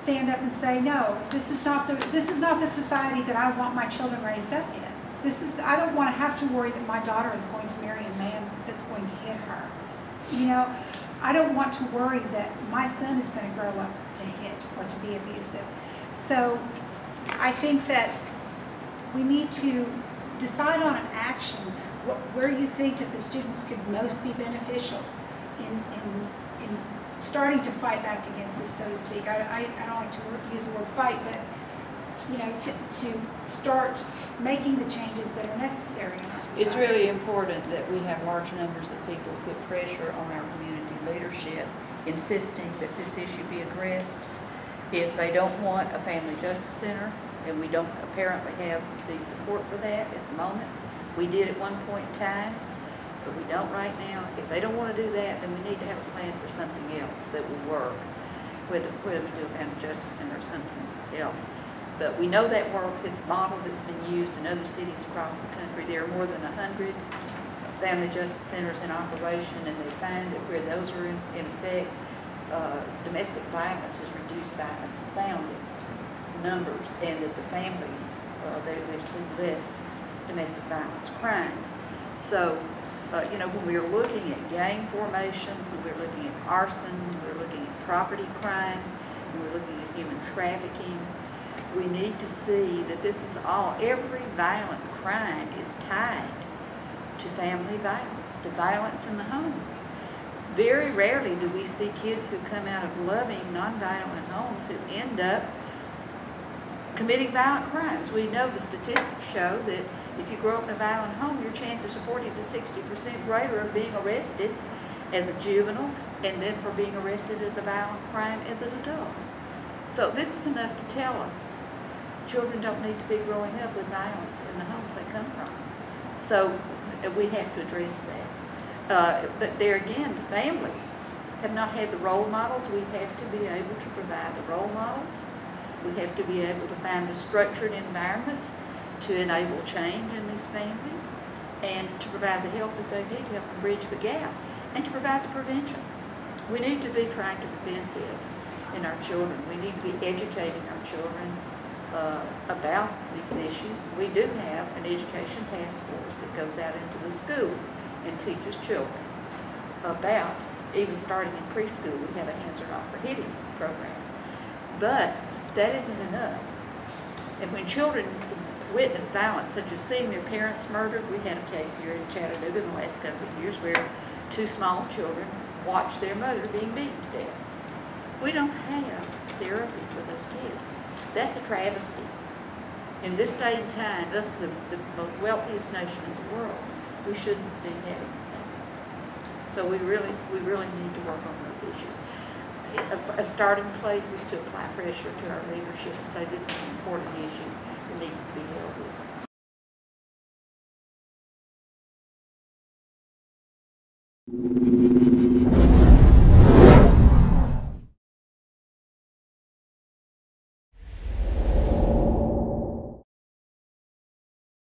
stand up and say, no, this is not the society that I want my children raised up in. I don't want to have to worry that my daughter is going to marry a man that's going to hit her. You know, I don't want to worry that my son is going to grow up to hit or to be abusive. So I think that we need to decide on an action where you think that the students could most be beneficial in starting to fight back against this, so to speak. I don't like to use the word fight, but you know, to start making the changes that are necessary in our society. It's really important that we have large numbers of people put pressure on our community leadership, insisting that this issue be addressed. If they don't want a family justice center, and we don't apparently have the support for that at the moment, we did at one point in time, but we don't right now. If they don't want to do that, then we need to have a plan for something else that will work, whether we do a family justice center or something else. But we know that works. It's a model that's been used in other cities across the country. There are more than 100 family justice centers in operation, and they find that where those are in effect, domestic violence is reduced by astounding numbers, and that the families, they've seen less domestic violence crimes. So, you know, when we're looking at gang formation, when we're looking at arson, when we're looking at property crimes, when we're looking at human trafficking, we need to see that this is all, every violent crime is tied to family violence, to violence in the home. Very rarely do we see kids who come out of loving, nonviolent homes who end up committing violent crimes. We know the statistics show that if you grow up in a violent home, your chances are 40 to 60% greater of being arrested as a juvenile and then for being arrested as a violent crime as an adult. So this is enough to tell us children don't need to be growing up with violence in the homes they come from. So we have to address that. But there again, the families have not had the role models. We have to be able to provide the role models. We have to be able to find the structured environments to enable change in these families and to provide the help that they need to help them bridge the gap and to provide the prevention. We need to be trying to prevent this in our children. We need to be educating our children about these issues. We do have an education task force that goes out into the schools and teaches children about, even starting in preschool, we have a hands are not for hitting program. But that isn't enough. And when children witness violence, such as seeing their parents murdered, we had a case here in Chattanooga in the last couple of years where 2 small children watched their mother being beaten to death. We don't have therapy for those kids. That's a travesty. In this day and time, us, the most wealthiest nation in the world, we shouldn't be having this happen. So we really need to work on those issues. A starting place is to apply pressure to our leadership and say this is an important issue that needs to be dealt with.